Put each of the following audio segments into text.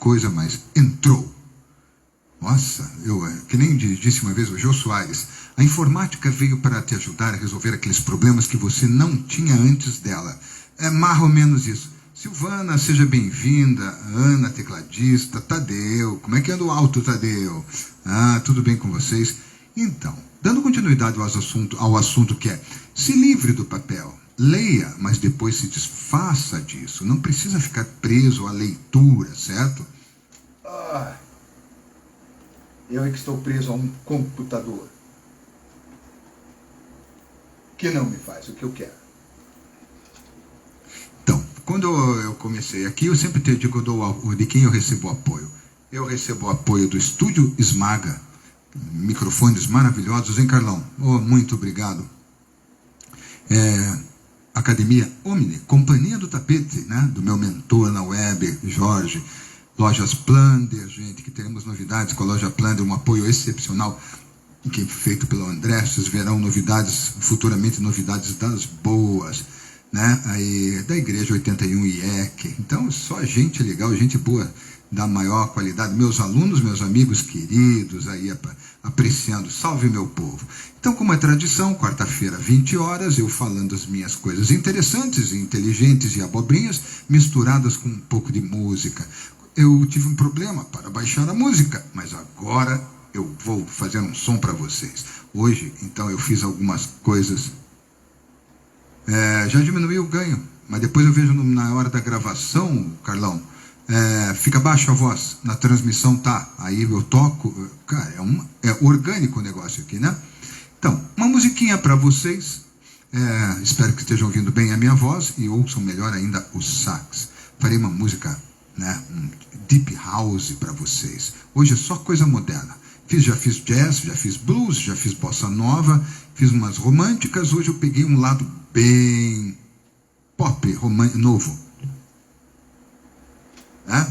coisa, mas entrou. Nossa, que nem disse uma vez o Jô Soares, a informática veio para te ajudar a resolver aqueles problemas que você não tinha antes dela. É mais ou menos isso. Silvana, seja bem-vinda. Ana, tecladista. Tadeu, como é que anda o alto, Tadeu? Tudo bem com vocês? Então, dando continuidade ao assunto que é, se livre do papel. Leia, mas depois se desfaça disso. Não precisa ficar preso à leitura, certo? Eu é que estou preso a um computador que não me faz o que eu quero. Então, quando eu comecei aqui, eu sempre te digo de quem eu recebo apoio. Eu recebo apoio do Estúdio Esmaga, microfones maravilhosos, hein, Carlão? Muito obrigado. Academia Omni, Companhia do Tapete, né? Do meu mentor na web, Jorge. Lojas Plunder, gente, que teremos novidades com a Loja Plunder, um apoio excepcional que é feito pelo André. Vocês verão novidades, futuramente novidades das boas, né? Aí, da Igreja 81 IEC. Então, só gente legal, gente boa, da maior qualidade. Meus alunos, meus amigos queridos, aí apreciando. Salve, meu povo. Então, como é tradição, quarta-feira, 20 horas, eu falando as minhas coisas interessantes, inteligentes e abobrinhas, misturadas com um pouco de música. Eu tive um problema para baixar a música, mas agora eu vou fazer um som para vocês. Hoje, então, eu fiz algumas coisas. Já diminuiu o ganho, mas depois eu vejo na hora da gravação, Carlão, fica baixa a voz, na transmissão tá, aí eu toco, cara, é orgânico o negócio aqui, né? Então, uma musiquinha para vocês, espero que estejam ouvindo bem a minha voz e ouçam melhor ainda o sax. Farei uma música, né, um deep house para vocês. Hoje é só coisa moderna. Já fiz jazz, já fiz blues, já fiz bossa nova, fiz umas românticas. Hoje eu peguei um lado bem pop, novo.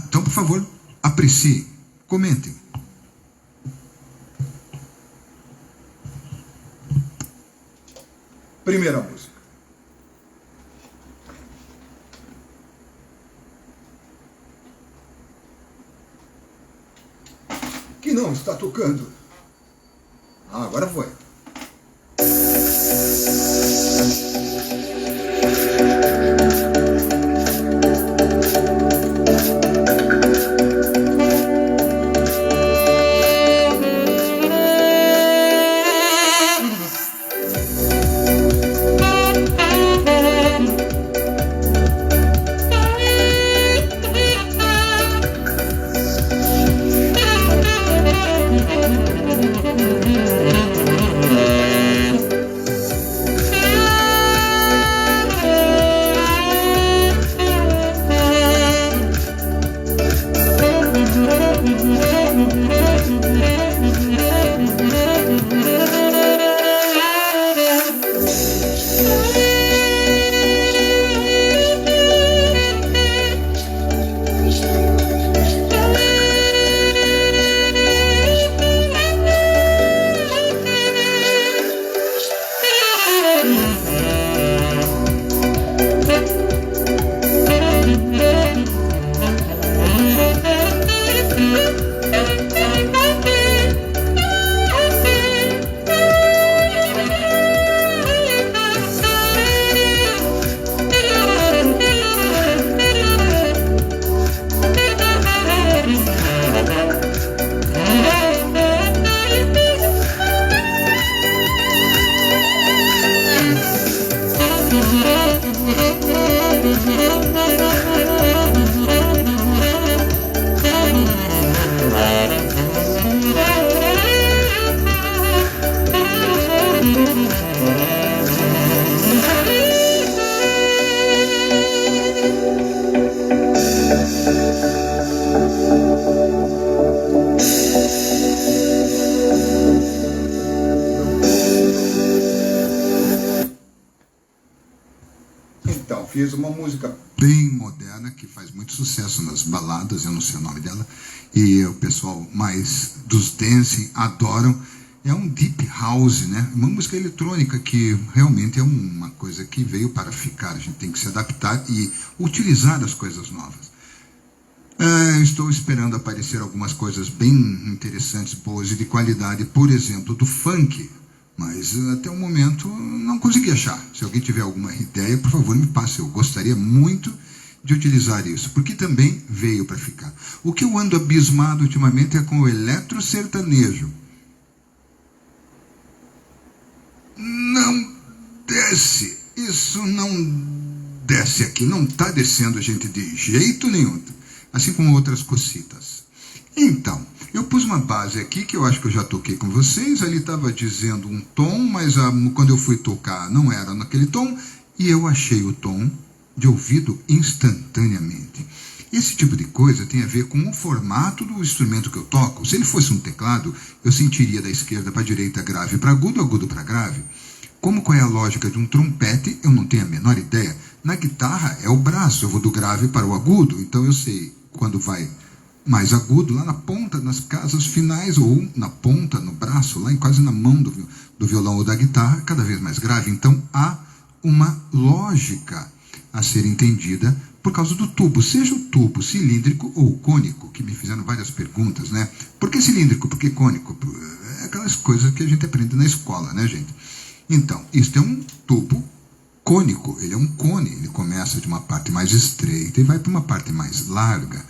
Então, por favor, apreciem, comentem. Primeira música. Que não está tocando. Agora foi. Fiz uma música bem moderna, que faz muito sucesso nas baladas, eu não sei o nome dela, e o pessoal mais dos dancing adoram. É um deep house, né? Uma música eletrônica que realmente é uma coisa que veio para ficar. A gente tem que se adaptar e utilizar as coisas novas. Estou esperando aparecer algumas coisas bem interessantes, boas e de qualidade, por exemplo, do funk. Mas até o momento não consegui achar. Se alguém tiver alguma ideia, por favor, me passe. Eu gostaria muito de utilizar isso, porque também veio para ficar. O que eu ando abismado ultimamente é com o eletrosertanejo. Não desce. Isso não desce aqui. Não está descendo, gente, de jeito nenhum. Assim como outras cocitas. Então, eu pus uma base aqui que eu acho que eu já toquei com vocês. Ali estava dizendo um tom, mas quando eu fui tocar não era naquele tom. E eu achei o tom de ouvido instantaneamente. Esse tipo de coisa tem a ver com o formato do instrumento que eu toco. Se ele fosse um teclado, eu sentiria da esquerda para a direita grave para agudo, agudo para grave. Qual é a lógica de um trompete, eu não tenho a menor ideia. Na guitarra é o braço, eu vou do grave para o agudo, então eu sei quando vai mais agudo, lá na ponta, nas casas finais, ou na ponta, no braço, lá quase na mão do violão ou da guitarra, cada vez mais grave. Então há uma lógica a ser entendida por causa do tubo, seja o tubo cilíndrico ou cônico, que me fizeram várias perguntas, né? Por que cilíndrico? Por que cônico? É aquelas coisas que a gente aprende na escola, né, gente? Então, isto é um tubo cônico, ele é um cone, ele começa de uma parte mais estreita e vai para uma parte mais larga.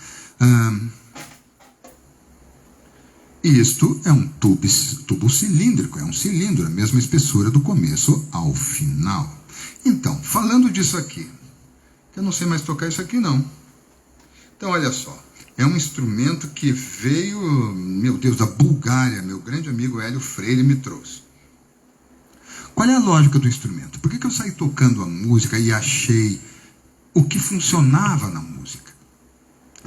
Isto é um tubo cilíndrico, é um cilindro, a mesma espessura do começo ao final. Então, falando disso aqui, eu não sei mais tocar isso aqui não. Então, olha só, é um instrumento que veio, meu Deus, da Bulgária, meu grande amigo Hélio Freire me trouxe. Qual é a lógica do instrumento? Por que eu saí tocando a música e achei o que funcionava na música?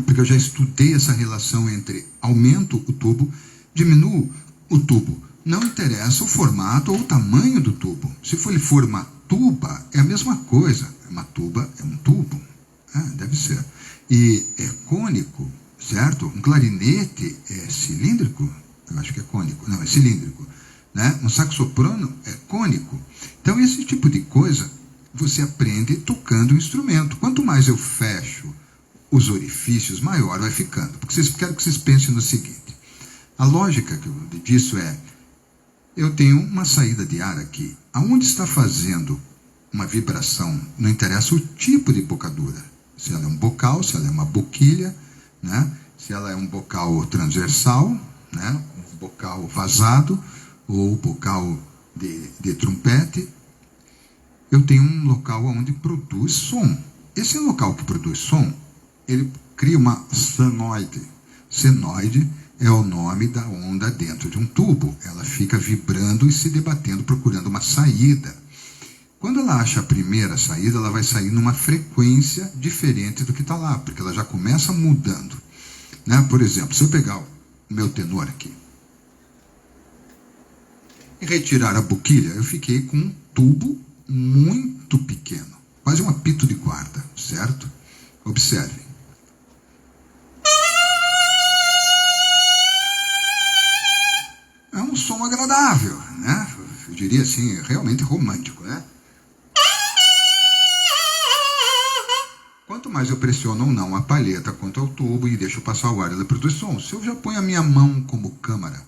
Porque eu já estudei essa relação entre aumento o tubo, diminuo o tubo. Não interessa o formato ou o tamanho do tubo. Se ele for uma tuba, é a mesma coisa. Uma tuba é um tubo. Deve ser. E é cônico, certo? Um clarinete é cilíndrico? Eu acho que é cônico. Não, é cilíndrico. Né? Um saxoprano é cônico. Então, esse tipo de coisa você aprende tocando o instrumento. Quanto mais eu fecho os orifícios, maior vai ficando. Porque quero que vocês pensem no seguinte. A lógica disso é, eu tenho uma saída de ar aqui. Aonde está fazendo uma vibração, não interessa o tipo de bocadura. Se ela é um bocal, se ela é uma boquilha, né? Se ela é um bocal transversal, né? Um bocal vazado, ou bocal de trompete, eu tenho um local onde produz som. Esse local que produz som, ele cria uma senoide. Senoide é o nome da onda dentro de um tubo. Ela fica vibrando e se debatendo, procurando uma saída. Quando ela acha a primeira saída, ela vai sair numa frequência diferente do que está lá, porque ela já começa mudando. Né? Por exemplo, se eu pegar o meu tenor aqui, e retirar a boquilha, eu fiquei com um tubo muito pequeno, quase um apito de guarda, certo? Observem. É um som agradável, né? Eu diria assim, realmente romântico, né? Quanto mais eu pressiono ou não a palheta contra o tubo e deixo passar o ar, ela produz som. Se eu já ponho a minha mão como câmara,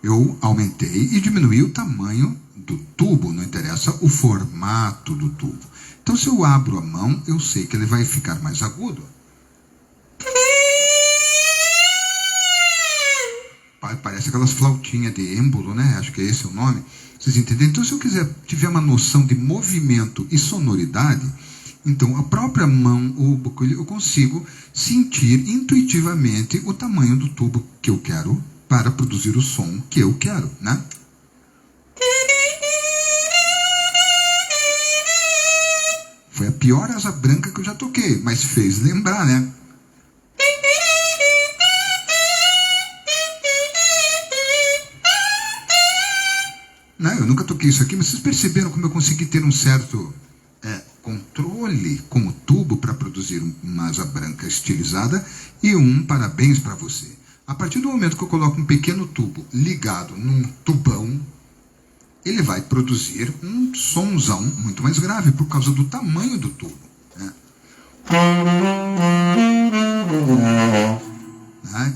eu aumentei e diminuí o tamanho do tubo, não interessa o formato do tubo. Então, se eu abro a mão, eu sei que ele vai ficar mais agudo. Parece aquelas flautinhas de êmbolo, né? Acho que esse é o nome. Vocês entendem? Então, se eu tiver uma noção de movimento e sonoridade, então a própria mão ou boquilha eu consigo sentir intuitivamente o tamanho do tubo que eu quero para produzir o som que eu quero, né? Foi a pior asa branca que eu já toquei, mas fez lembrar, né? Não, eu nunca toquei isso aqui, mas vocês perceberam como eu consegui ter um certo controle com o tubo para produzir uma asa branca estilizada? E parabéns para você. A partir do momento que eu coloco um pequeno tubo ligado num tubão, ele vai produzir um sonzão muito mais grave por causa do tamanho do tubo, né?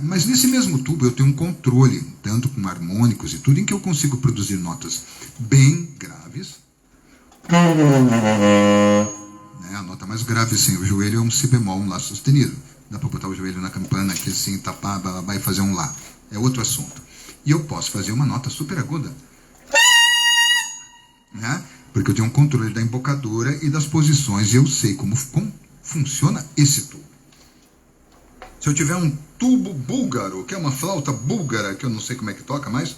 Mas nesse mesmo tubo eu tenho um controle, tanto com harmônicos e tudo, em que eu consigo produzir notas bem graves. A nota mais grave sem o joelho é um si bemol, um lá sustenido. Dá para botar o joelho na campana aqui assim, tapar, vai fazer um lá. É outro assunto. E eu posso fazer uma nota super aguda, né? Porque eu tenho um controle da embocadura e das posições e eu sei como funciona esse tubo. Se eu tiver um tubo búlgaro, que é uma flauta búlgara, que eu não sei como é que toca mais,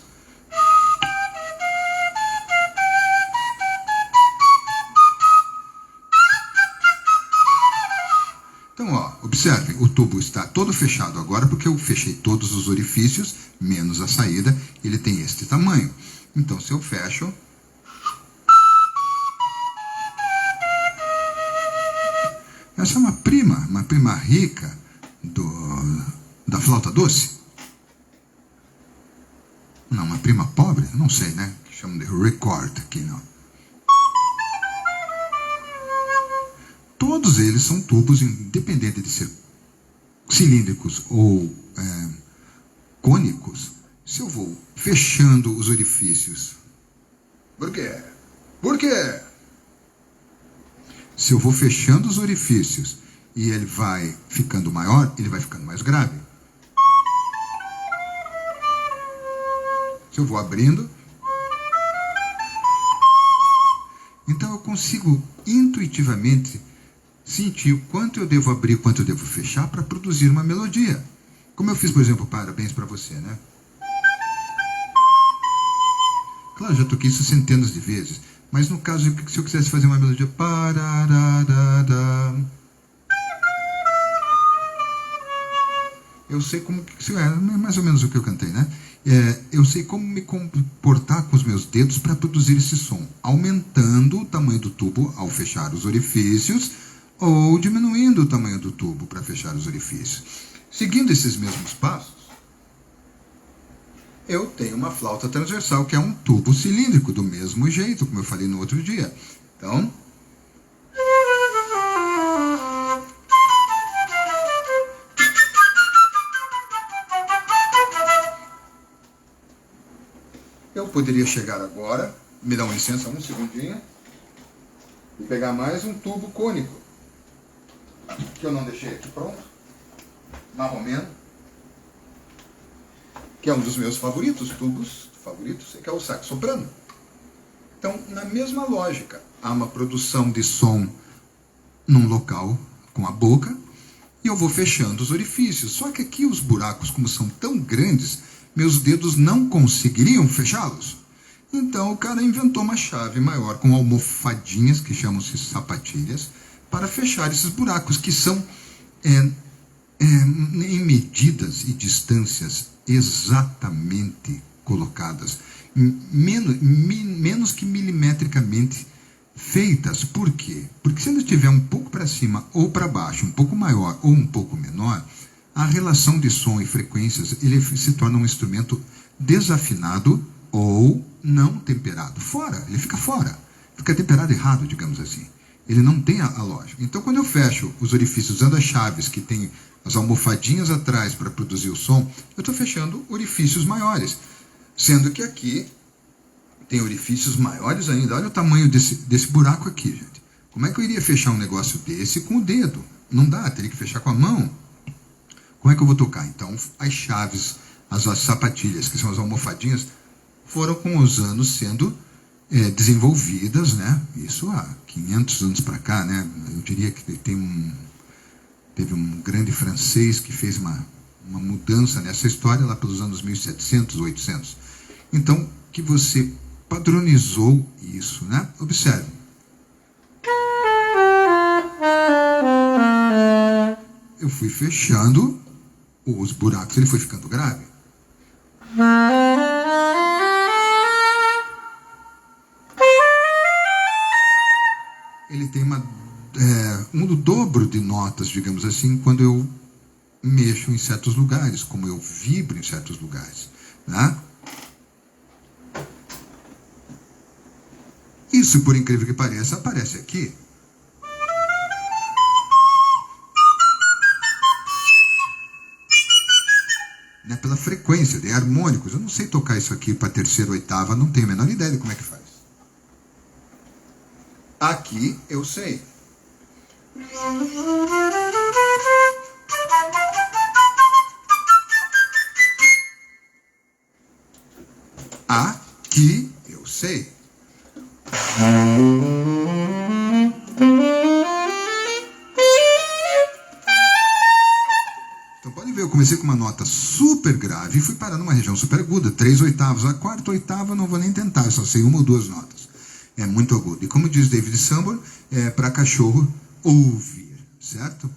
então, observe, o tubo está todo fechado agora, porque eu fechei todos os orifícios, menos a saída, ele tem este tamanho. Então, se eu fecho, essa é uma prima rica da flauta doce. Não, uma prima pobre, não sei, né? Que chamam de record aqui, não. Todos eles são tubos, independente de ser cilíndricos ou cônicos. Se eu vou fechando os orifícios... Por quê? Por quê? Se eu vou fechando os orifícios e ele vai ficando maior, ele vai ficando mais grave. Se eu vou abrindo... Então eu consigo intuitivamente sentir o quanto eu devo abrir, quanto eu devo fechar para produzir uma melodia. Como eu fiz, por exemplo, Parabéns para Você, né? Claro, já toquei isso centenas de vezes, mas no caso, se eu quisesse fazer uma melodia, eu sei como, é mais ou menos o que eu cantei, né? Eu sei como me comportar com os meus dedos para produzir esse som, aumentando o tamanho do tubo ao fechar os orifícios, ou diminuindo o tamanho do tubo para fechar os orifícios. Seguindo esses mesmos passos, eu tenho uma flauta transversal, que é um tubo cilíndrico, do mesmo jeito, como eu falei no outro dia. Então... eu poderia chegar agora, me dá uma licença, um segundinho, e pegar mais um tubo cônico, que eu não deixei aqui pronto, marromeno, que é um dos meus tubos favoritos, que é o sax soprano. Então, na mesma lógica, há uma produção de som num local com a boca, e eu vou fechando os orifícios. Só que aqui os buracos, como são tão grandes, meus dedos não conseguiriam fechá-los. Então o cara inventou uma chave maior com almofadinhas, que chamam-se sapatilhas, para fechar esses buracos, que são em medidas e distâncias exatamente colocadas, menos que milimetricamente feitas. Por quê? Porque se ele estiver um pouco para cima ou para baixo, um pouco maior ou um pouco menor, a relação de som e frequências, ele se torna um instrumento desafinado ou não temperado. Ele fica fora. Fica temperado errado, digamos assim. Ele não tem a lógica. Então, quando eu fecho os orifícios usando as chaves, que tem as almofadinhas atrás para produzir o som, eu estou fechando orifícios maiores. Sendo que aqui tem orifícios maiores ainda. Olha o tamanho desse buraco aqui, gente. Como é que eu iria fechar um negócio desse com o dedo? Não dá, teria que fechar com a mão. Como é que eu vou tocar? Então, as chaves, as sapatilhas, que são as almofadinhas, foram com os anos sendo desenvolvidas, né? Isso há 500 anos para cá, né? Eu diria que teve um grande francês que fez uma mudança nessa história lá pelos anos 1700, 800. Então, que você padronizou isso, né? Observe. Eu fui fechando os buracos, ele foi ficando grave. Ele tem um dobro de notas, digamos assim, quando eu mexo em certos lugares, como eu vibro em certos lugares, né? isso, por incrível que pareça, aparece aqui. Né, pela frequência de harmônicos. Eu não sei tocar isso aqui para terceira, oitava, não tenho a menor ideia de como é que faz. Aqui eu sei. Aqui eu sei. Então pode ver, eu comecei com uma nota super grave e fui parar numa região super aguda, 3 oitavos. A quarta oitava não vou nem tentar, eu só sei uma ou duas notas. É muito agudo. E como diz David Sanborn, é para cachorro ouvir, certo?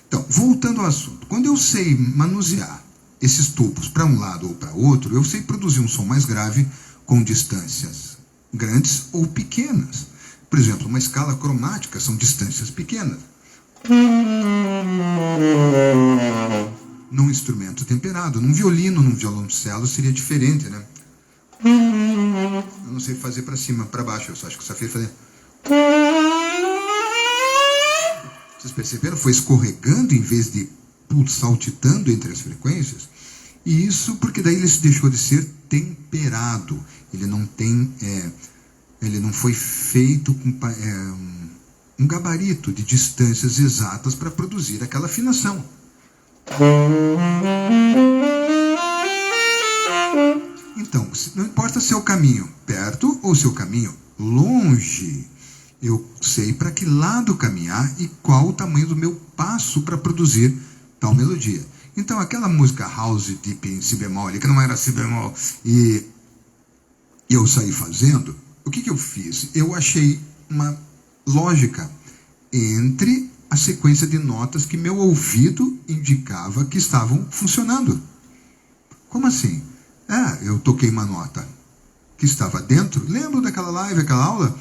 Então, voltando ao assunto. Quando eu sei manusear esses tubos para um lado ou para outro, eu sei produzir um som mais grave com distâncias grandes ou pequenas. Por exemplo, uma escala cromática são distâncias pequenas. Num instrumento temperado, num violino, num violoncelo seria diferente, né? Eu não sei fazer para cima, para baixo, eu só acho que só sei fazer. Vocês perceberam? Foi escorregando em vez de saltitando entre as frequências. E isso porque daí ele deixou de ser temperado. Ele não tem, ele não foi feito com um gabarito de distâncias exatas para produzir aquela afinação. Então, não importa seu caminho perto ou seu caminho longe, eu sei para que lado caminhar e qual o tamanho do meu passo para produzir tal melodia. Então, aquela música house deep em si bemol, que não era si bemol, e eu saí fazendo, o que eu fiz? Eu achei uma lógica entre a sequência de notas que meu ouvido indicava que estavam funcionando. Como assim? Eu toquei uma nota que estava dentro. Lembro daquela live, aquela aula?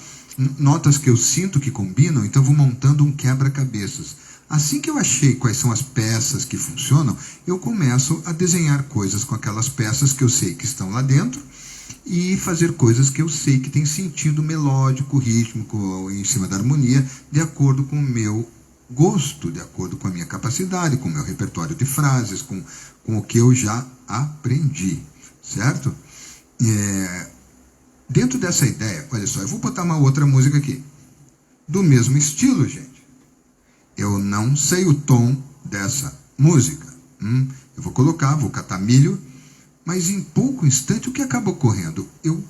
Notas que eu sinto que combinam, então vou montando um quebra-cabeças. Assim que eu achei quais são as peças que funcionam, eu começo a desenhar coisas com aquelas peças que eu sei que estão lá dentro e fazer coisas que eu sei que tem sentido melódico, rítmico, em cima da harmonia, de acordo com o meu gosto, de acordo com a minha capacidade, com o meu repertório de frases, com o que eu já aprendi, certo? Dentro dessa ideia, olha só, eu vou botar uma outra música aqui, do mesmo estilo, gente. Eu não sei o tom dessa música. Eu vou catar milho, mas em pouco instante o que acaba ocorrendo? Eu,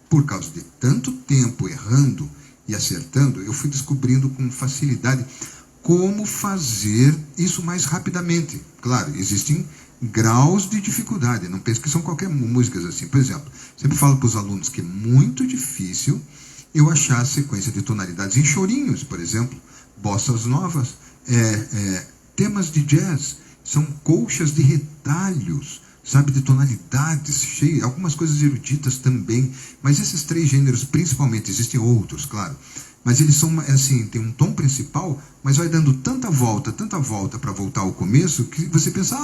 por causa de tanto tempo errando e acertando, eu fui descobrindo com facilidade como fazer isso mais rapidamente. Claro, existem graus de dificuldade, não pense que são qualquer músicas assim. Por exemplo, sempre falo para os alunos que é muito difícil eu achar a sequência de tonalidades em chorinhos, por exemplo, bossas novas, temas de jazz, são colchas de retalhos, sabe, de tonalidades cheias, algumas coisas eruditas também, mas esses três gêneros principalmente, existem outros, claro, mas eles são assim, tem um tom principal, mas vai dando tanta volta para voltar ao começo, que você pensa,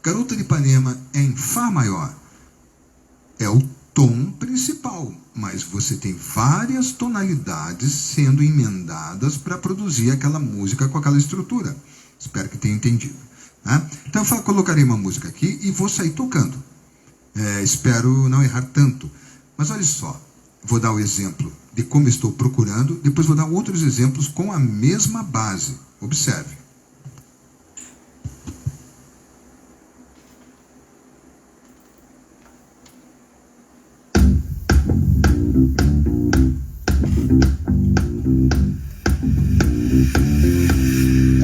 Garota de Ipanema é em Fá maior, é o tom principal, mas você tem várias tonalidades sendo emendadas para produzir aquela música com aquela estrutura. Espero que tenha entendido. Né? Então eu colocarei uma música aqui e vou sair tocando. Espero não errar tanto. Mas olha só, vou dar o exemplo de como estou procurando, depois vou dar outros exemplos com a mesma base. Observe.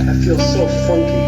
I feel so funky.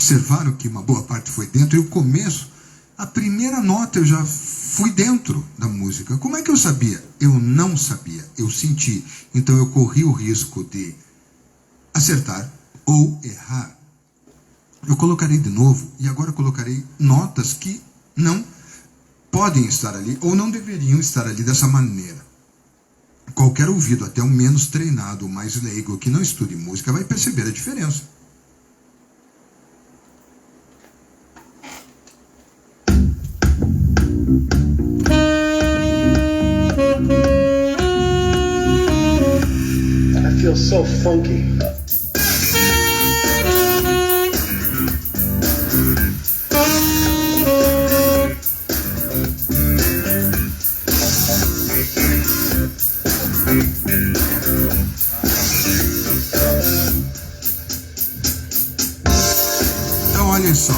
observaram que uma boa parte foi dentro, e o começo, a primeira nota eu já fui dentro da música. Como é que eu sabia? Eu não sabia, eu senti. Então eu corri o risco de acertar ou errar. Eu colocarei de novo, e agora colocarei notas que não podem estar ali, ou não deveriam estar ali dessa maneira. Qualquer ouvido, até o menos treinado, o mais leigo, que não estude música, vai perceber a diferença. I feel so funky. Então, olhem só.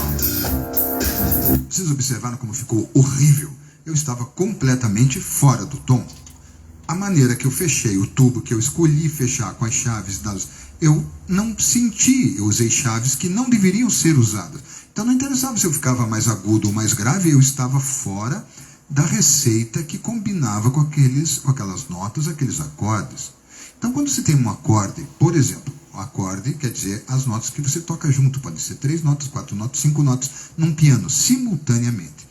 Vocês observaram como ficou horrível? Eu estava completamente fora do tom. A maneira que eu fechei o tubo, que eu escolhi fechar com as chaves, eu não senti, eu usei chaves que não deveriam ser usadas. Então não interessava se eu ficava mais agudo ou mais grave, eu estava fora da receita que combinava com aquelas notas, aqueles acordes. Então quando você tem um acorde, por exemplo, o acorde quer dizer as notas que você toca junto, podem ser 3 notas, 4 notas, 5 notas, num piano, simultaneamente.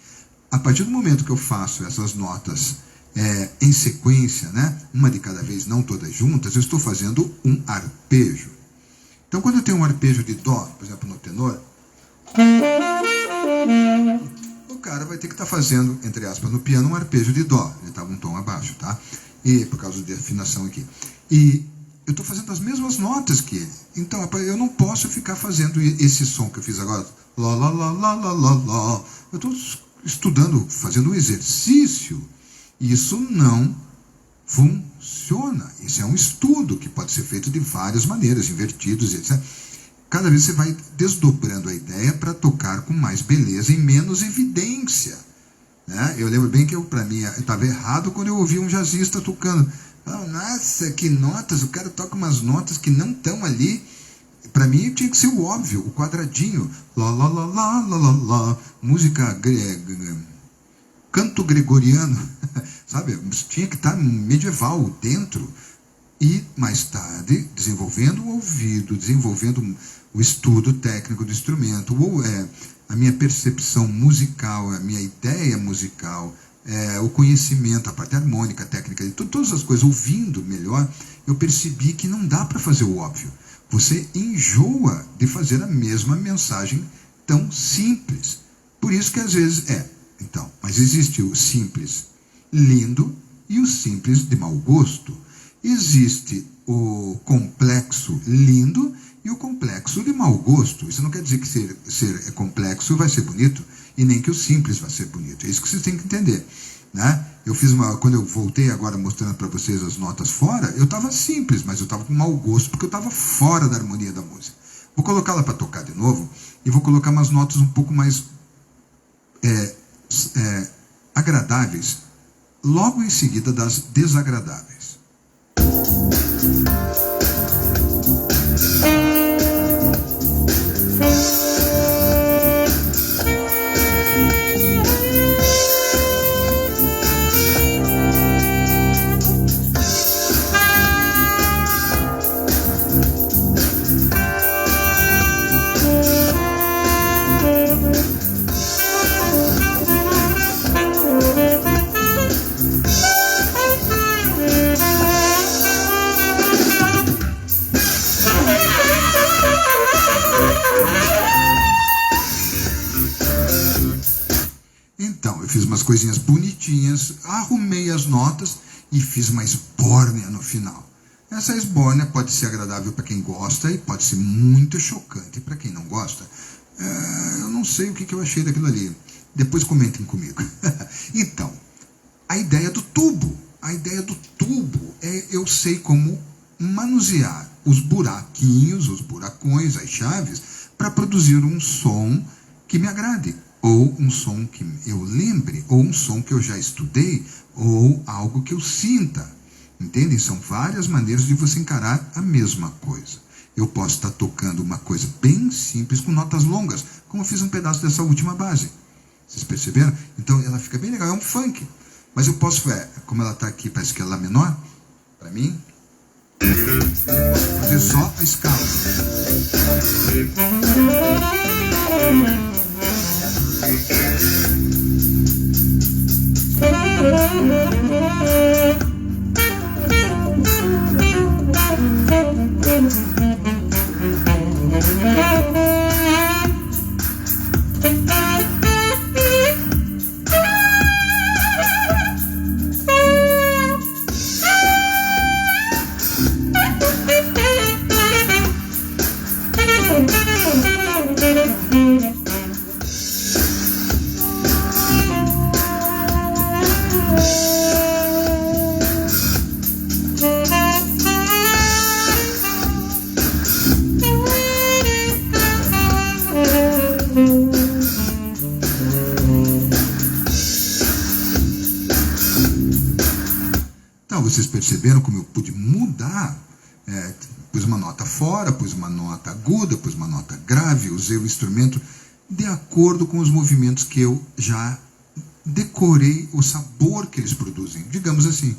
A partir do momento que eu faço essas notas em sequência, né? Uma de cada vez, não todas juntas, eu estou fazendo um arpejo. Então, quando eu tenho um arpejo de dó, por exemplo, no tenor, o cara vai ter que estar fazendo, entre aspas, no piano, um arpejo de dó. Ele estava um tom abaixo, tá? E por causa de afinação aqui. E eu estou fazendo as mesmas notas que ele. Então, eu não posso ficar fazendo esse som que eu fiz agora. Lá, lá, lá, lá, lá, lá, lá. Eu estou estudando, fazendo um exercício. Isso não funciona. Isso é um estudo que pode ser feito de várias maneiras, invertidos, etc. Cada vez você vai desdobrando a ideia para tocar com mais beleza e menos evidência. Né? Eu lembro bem que para mim estava errado quando eu ouvi um jazzista tocando. Oh, nossa, que notas! O cara toca umas notas que não estão ali. Para mim tinha que ser o óbvio, o quadradinho. Lá, lá, lá, lá, lá, lá, lá. Música canto gregoriano, sabe? Tinha que estar medieval dentro. E, mais tarde, desenvolvendo o ouvido, desenvolvendo o estudo técnico do instrumento, ou a minha percepção musical, a minha ideia musical, o conhecimento, a parte harmônica, a técnica, todas as coisas, ouvindo melhor, eu percebi que não dá para fazer o óbvio. Você enjoa de fazer a mesma mensagem tão simples. Por isso que às vezes então, mas existe o simples lindo e o simples de mau gosto. Existe o complexo lindo e o complexo de mau gosto. Isso não quer dizer que ser complexo vai ser bonito e nem que o simples vai ser bonito. É isso que vocês têm que entender. Né? Quando eu voltei agora mostrando para vocês as notas fora, eu estava simples, mas eu estava com mau gosto porque eu estava fora da harmonia da música. Vou colocá-la para tocar de novo e vou colocar umas notas um pouco mais agradáveis, logo em seguida das desagradáveis. Então, eu fiz umas coisinhas bonitinhas, arrumei as notas e fiz uma esbórnia no final. Essa esbórnia pode ser agradável para quem gosta e pode ser muito chocante para quem não gosta. Eu não sei o que eu achei daquilo ali. Depois comentem comigo. Então, a ideia do tubo. A ideia do tubo eu sei como manusear os buraquinhos, os buracões, as chaves, para produzir um som que me agrade. Ou um som que eu lembre, ou um som que eu já estudei, ou algo que eu sinta. Entendem? São várias maneiras de você encarar a mesma coisa. eu posso estar tocando uma coisa bem simples com notas longas, como eu fiz um pedaço dessa última base. Vocês perceberam? Então ela fica bem legal, é um funk. Mas eu posso, como ela está aqui, parece que é Lá menor, para mim, fazer só a escala. Então, vocês perceberam como eu pude mudar? Pus uma nota fora, pus uma nota aguda, pus uma nota grave, usei o instrumento de acordo com os movimentos que eu já decorei o sabor que eles produzem. Digamos assim,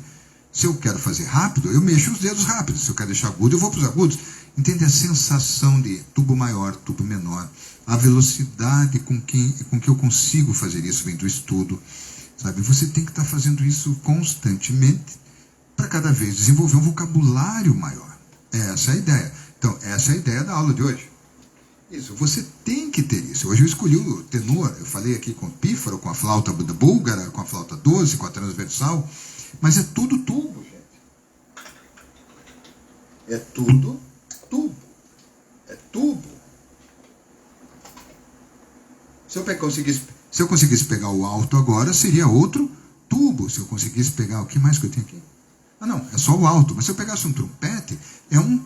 se eu quero fazer rápido, eu mexo os dedos rápido. Se eu quero deixar agudo, eu vou para os agudos. Entende a sensação de tubo maior, tubo menor, a velocidade com que eu consigo fazer isso vem do estudo. Sabe? Você tem que estar fazendo isso constantemente para cada vez desenvolver um vocabulário maior. Essa é a ideia. Então, essa é a ideia da aula de hoje. Isso, você tem que ter isso. Hoje eu escolhi o tenor, eu falei aqui com o pífaro, com a flauta búlgara, com a flauta doce, com a transversal, mas é tudo tubo, gente. É tudo tubo. É tubo. Se eu conseguisse pegar o alto agora, seria outro tubo. Se eu conseguisse pegar, o que mais que eu tenho aqui? Ah, não, é só o alto. Mas se eu pegasse um trompete, é um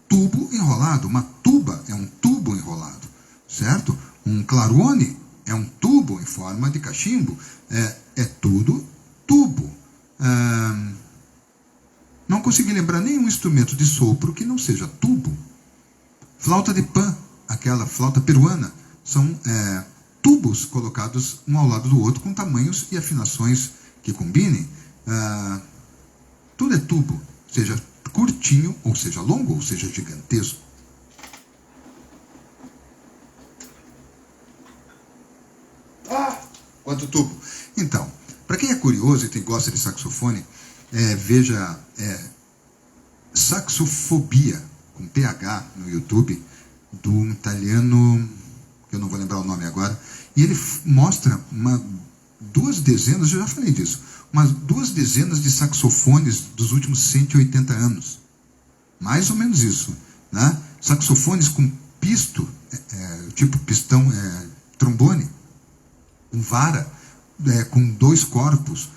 tubo enrolado. Uma tuba é um tubo enrolado, certo? Um clarone é um tubo em forma de cachimbo. É tudo tubo. Não consegui lembrar nenhum instrumento de sopro que não seja tubo. Flauta de pan, aquela flauta peruana, são tubos colocados um ao lado do outro com tamanhos e afinações que combinem. Tudo é tubo, seja curtinho, ou seja longo, ou seja gigantesco. Quanto tubo. Então, para quem é curioso e gosta de saxofone, veja Saxofobia, com PH no YouTube, do italiano, que eu não vou lembrar o nome agora, e ele mostra duas dezenas, eu já falei disso, umas 2 dezenas de saxofones dos últimos 180 anos. Mais ou menos isso. Né? Saxofones com pisto, tipo pistão, trombone, com vara, com 2 corpos,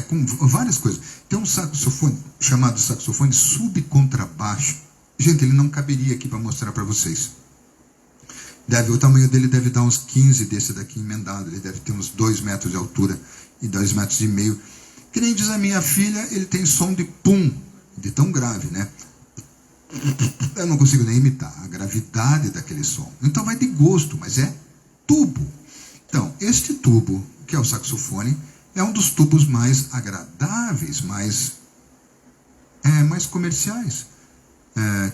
com várias coisas. Tem um saxofone chamado saxofone subcontrabaixo. Gente, ele não caberia aqui para mostrar para vocês. O tamanho dele deve dar uns 15 desse daqui emendado. Ele deve ter uns 2 metros de altura e 2,5 metros. Que nem diz a minha filha, ele tem som de pum, de tão grave, né? Eu não consigo nem imitar a gravidade daquele som. Então vai de gosto, mas é tubo. Então, este tubo, que é o saxofone, é um dos tubos mais agradáveis, mais comerciais,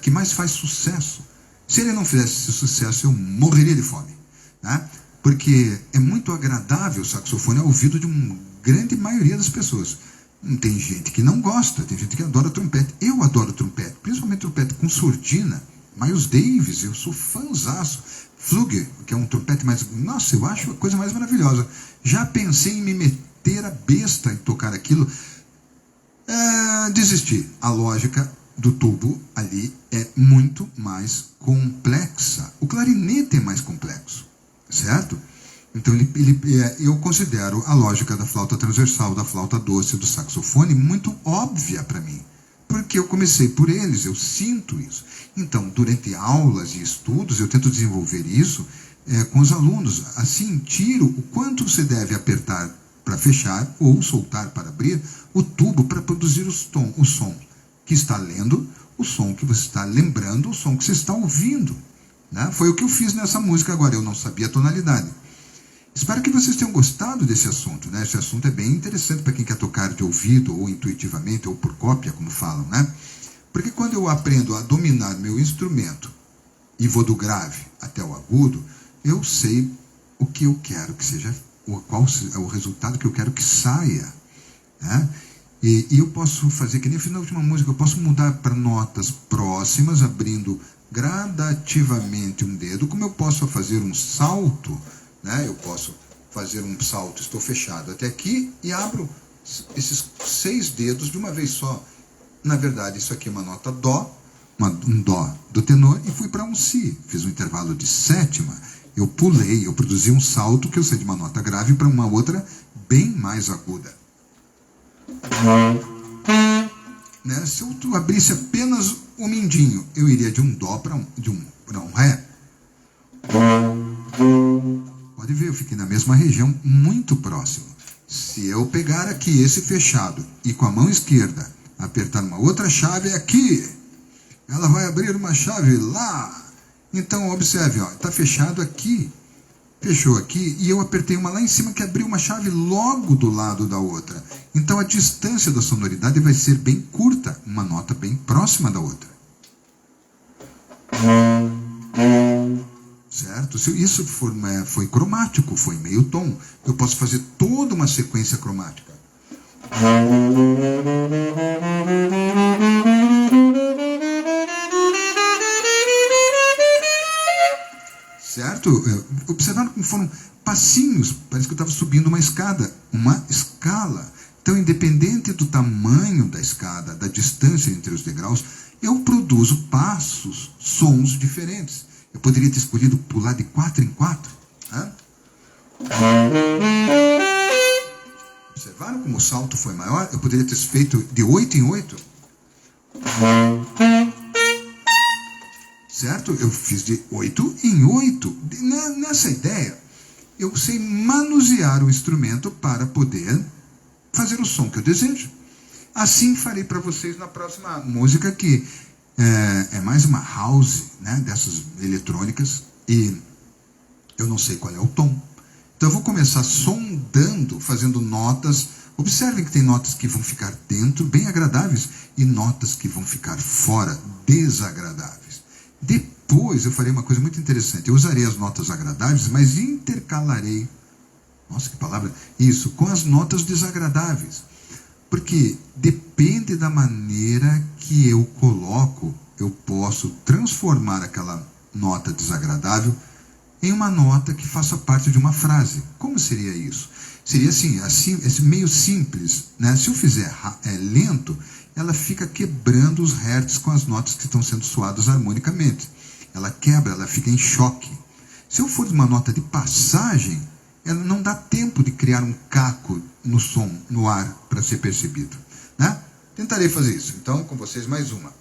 que mais faz sucesso. Se ele não fizesse esse sucesso, eu morreria de fome, né? Porque é muito agradável o saxofone ao ouvido de uma grande maioria das pessoas. Tem gente que não gosta, tem gente que adora trompete. Eu adoro trompete, principalmente trompete com surdina. Miles Davis, eu sou fãzaço. Fluger, que é um trompete mais... Nossa, eu acho a coisa mais maravilhosa. Já pensei em me meter a besta em tocar aquilo. Desisti. A lógica do tubo ali é muito mais complexa. O clarinete é mais complexo, certo? Então eu considero a lógica da flauta transversal, da flauta doce, do saxofone muito óbvia para mim, porque eu comecei por eles, eu sinto isso. Então, durante aulas e estudos, eu tento desenvolver isso com os alunos, a sentir o quanto você deve apertar para fechar ou soltar para abrir o tubo para produzir o som que está lendo o som que você está lembrando, o som que você está ouvindo. Né? Foi o que eu fiz nessa música agora, eu não sabia a tonalidade. Espero que vocês tenham gostado desse assunto. Né? Esse assunto é bem interessante para quem quer tocar de ouvido, ou intuitivamente, ou por cópia, como falam. Né? Porque quando eu aprendo a dominar meu instrumento, e vou do grave até o agudo, eu sei o que eu quero que seja, qual é o resultado que eu quero que saia. Né? E eu posso fazer, que nem fiz na última música, eu posso mudar para notas próximas, abrindo gradativamente um dedo, como eu posso fazer um salto, né? Eu posso fazer um salto, estou fechado até aqui e abro esses 6 dedos de uma vez só. Na verdade, isso aqui é uma nota dó, um dó do tenor, e fui para um si, fiz um intervalo de sétima, eu pulei, eu produzi um salto que eu saí de uma nota grave para uma outra bem mais aguda. Né? Se eu abrisse apenas o mindinho, eu iria de um dó para um ré. Pode ver, eu fiquei na mesma região, muito próximo. Se eu pegar aqui esse fechado e com a mão esquerda apertar uma outra chave aqui, ela vai abrir uma chave lá. Então observe, está fechado aqui, fechou aqui, e eu apertei uma lá em cima que abriu uma chave logo do lado da outra. Então a distância da sonoridade vai ser bem curta, uma nota bem próxima da outra. Certo? Se isso foi cromático, foi meio tom, eu posso fazer toda uma sequência cromática. Certo? Observaram como foram passinhos, parece que eu estava subindo uma escada, uma escala. Então, independente do tamanho da escada, da distância entre os degraus, eu produzo passos, sons diferentes. Eu poderia ter escolhido pular de 4 em 4. Né? Observaram como o salto foi maior? Eu poderia ter feito de 8 em 8. Certo? Eu fiz de 8 em 8. Nessa ideia, eu sei manusear o instrumento para poder fazer o som que eu desejo. Assim farei para vocês na próxima música, que é mais uma house, né, dessas eletrônicas, e eu não sei qual é o tom. Então eu vou começar sondando, fazendo notas. Observem que tem notas que vão ficar dentro, bem agradáveis, e notas que vão ficar fora, desagradáveis. Depois eu farei uma coisa muito interessante. Eu usarei as notas agradáveis, mas intercalarei, nossa, que palavra, isso, com as notas desagradáveis. Porque depende da maneira que eu coloco, eu posso transformar aquela nota desagradável em uma nota que faça parte de uma frase. Como seria isso? Seria assim meio simples, né? Se eu fizer lento, ela fica quebrando os hertz com as notas que estão sendo soadas harmonicamente. Ela quebra, ela fica em choque. Se eu for de uma nota de passagem, ela não dá tempo de criar um caco no som, no ar, para ser percebido. Né? Tentarei fazer isso. Então, com vocês, mais uma.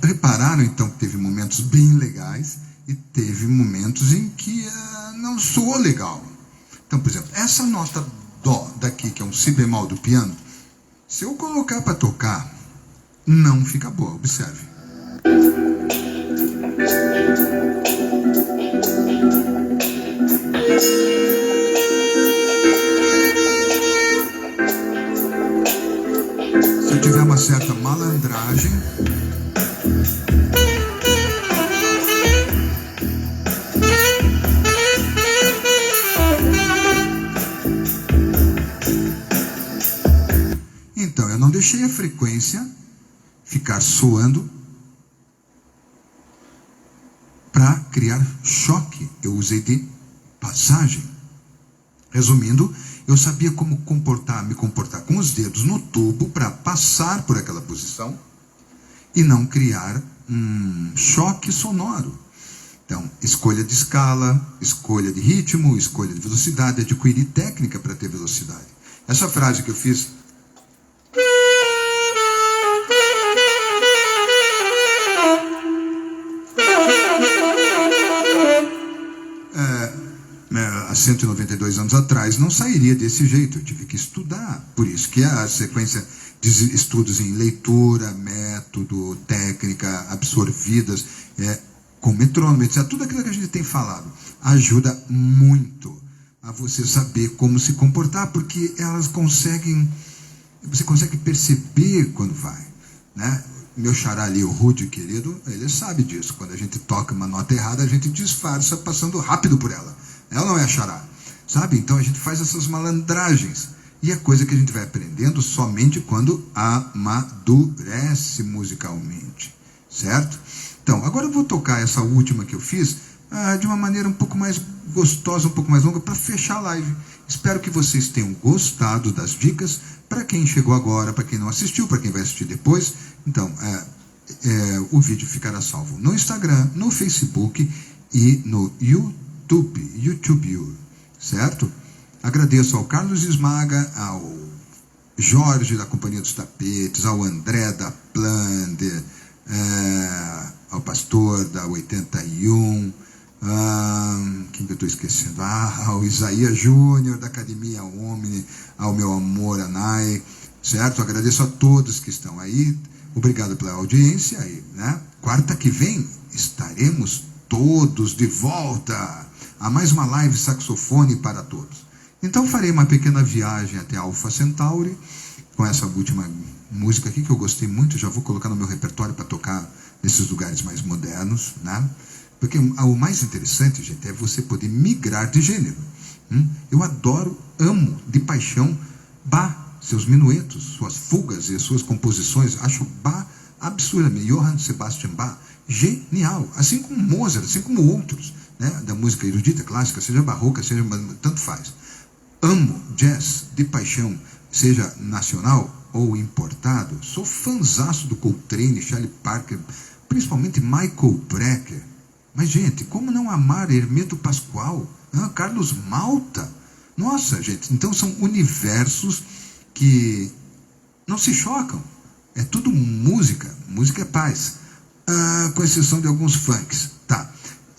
Repararam então que teve momentos bem legais e teve momentos em que não soou legal. Então, por exemplo, essa nota dó daqui, que é um si bemol do piano, se eu colocar para tocar, não fica boa, observe. Se eu tiver uma certa malandragem, então eu não deixei a frequência ficar soando para criar choque. Eu usei de passagem. Resumindo, eu sabia como me comportar com os dedos no tubo para passar por aquela posição e não criar um choque sonoro. Então, escolha de escala, escolha de ritmo, escolha de velocidade, adquirir técnica para ter velocidade. Essa frase que eu fiz... há 192 anos atrás, não sairia desse jeito. Eu tive que estudar. Por isso que a sequência de estudos em leitura, método, técnica, absorvidas, com metrônomo, etc. Tudo aquilo que a gente tem falado ajuda muito a você saber como se comportar, porque elas você consegue perceber quando vai, né? Meu xará ali, o Rude querido, ele sabe disso. Quando a gente toca uma nota errada, a gente disfarça passando rápido por ela. Ela não é xará, sabe? Então a gente faz essas malandragens. E é coisa que a gente vai aprendendo somente quando amadurece musicalmente, certo? Então, agora eu vou tocar essa última que eu fiz de uma maneira um pouco mais gostosa, um pouco mais longa, para fechar a live. Espero que vocês tenham gostado das dicas. Para quem chegou agora, para quem não assistiu, para quem vai assistir depois, então, o vídeo ficará salvo no Instagram, no Facebook e no YouTube, certo? Agradeço ao Carlos Esmaga, ao Jorge da Companhia dos Tapetes, ao André da Plander, ao Pastor da 81, quem que eu estou esquecendo? Ao Isaías Júnior da Academia Omni, ao meu amor Anai, certo? Agradeço a todos que estão aí, obrigado pela audiência, né? Quarta que vem estaremos todos de volta a mais uma live saxofone para todos. Então farei uma pequena viagem até Alpha Centauri, com essa última música aqui que eu gostei muito, já vou colocar no meu repertório para tocar nesses lugares mais modernos, né? Porque o mais interessante, gente, é você poder migrar de gênero. Eu adoro, amo de paixão Bach, seus minuetos, suas fugas e suas composições. Acho Bach absurdamente, Johann Sebastian Bach, genial, assim como Mozart, assim como outros, né, da música erudita, clássica, seja barroca, seja tanto faz. Amo jazz de paixão, seja nacional ou importado. Sou fãzaço do Coltrane, Charlie Parker, principalmente Michael Brecker. Mas, gente, como não amar Hermeto Pascoal, Carlos Malta? Nossa, gente, então são universos que não se chocam. É tudo música, música é paz, com exceção de alguns funks, tá?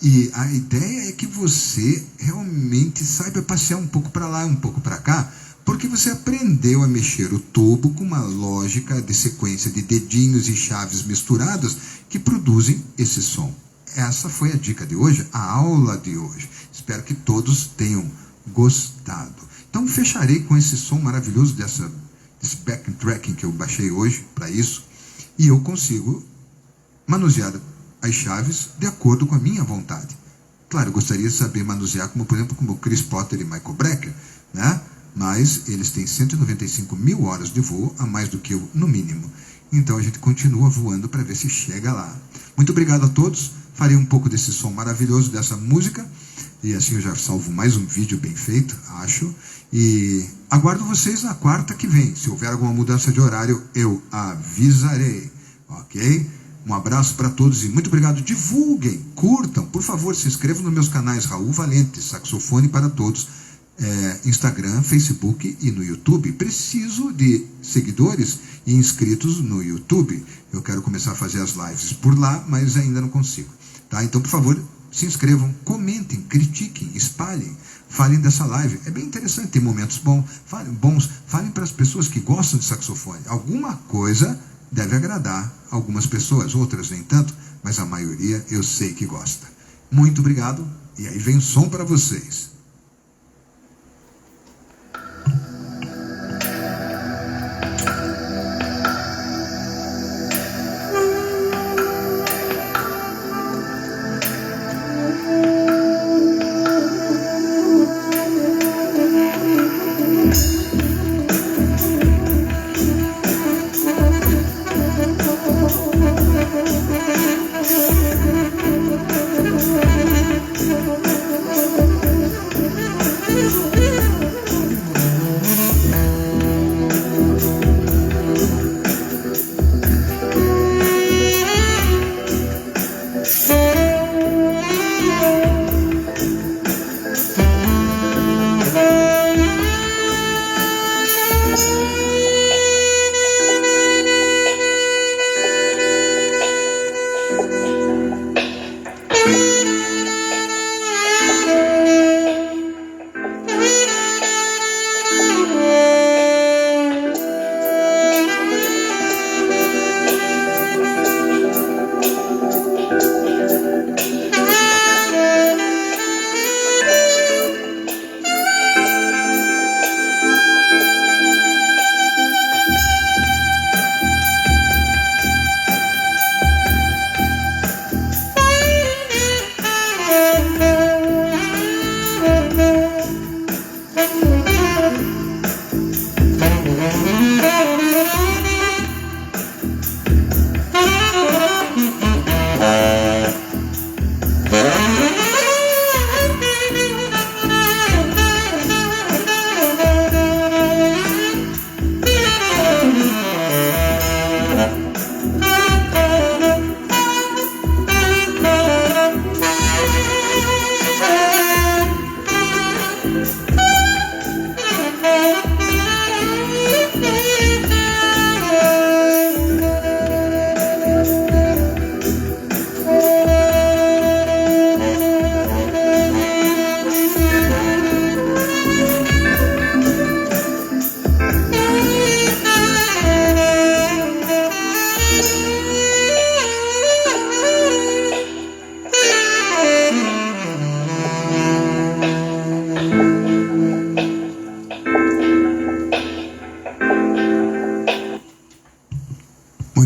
E a ideia é que você realmente saiba passear um pouco para lá, um pouco para cá, porque você aprendeu a mexer o tubo com uma lógica de sequência de dedinhos e chaves misturadas que produzem esse som. Essa foi a dica de hoje, a aula de hoje. Espero que todos tenham gostado. Então fecharei com esse som maravilhoso desse backtracking que eu baixei hoje para isso, e eu consigo manusear as chaves de acordo com a minha vontade. Claro, eu gostaria de saber manusear, como por exemplo, como Chris Potter e Michael Brecker, né? Mas eles têm 195 mil horas de voo, a mais do que eu, no mínimo. Então a gente continua voando para ver se chega lá. Muito obrigado a todos. Farei um pouco desse som maravilhoso, dessa música, e assim eu já salvo mais um vídeo bem feito, acho. E aguardo vocês na quarta que vem. Se houver alguma mudança de horário, eu avisarei, ok? Um abraço para todos e muito obrigado. Divulguem, curtam, por favor, se inscrevam nos meus canais Raul Valente, Saxofone para Todos, Instagram, Facebook e no YouTube. Preciso de seguidores e inscritos no YouTube. Eu quero começar a fazer as lives por lá, mas ainda não consigo, tá? Então, por favor, se inscrevam, comentem, critiquem, espalhem, falem dessa live. É bem interessante, tem momentos bons, falem para as pessoas que gostam de saxofone. Alguma coisa deve agradar algumas pessoas, outras nem tanto, mas a maioria eu sei que gosta. Muito obrigado, e aí vem o som para vocês.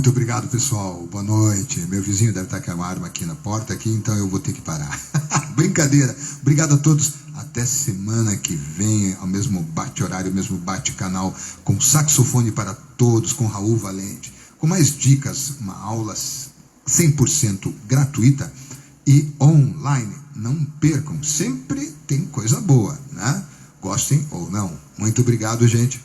Muito obrigado, pessoal. Boa noite. Meu vizinho deve estar com uma arma aqui na porta, aqui, então eu vou ter que parar. Brincadeira. Obrigado a todos. Até semana que vem, ao mesmo bate-horário, ao mesmo bate-canal, com Saxofone para Todos, com Raul Valente, com mais dicas, uma aula 100% gratuita e online. Não percam. Sempre tem coisa boa, né? Gostem ou não. Muito obrigado, gente.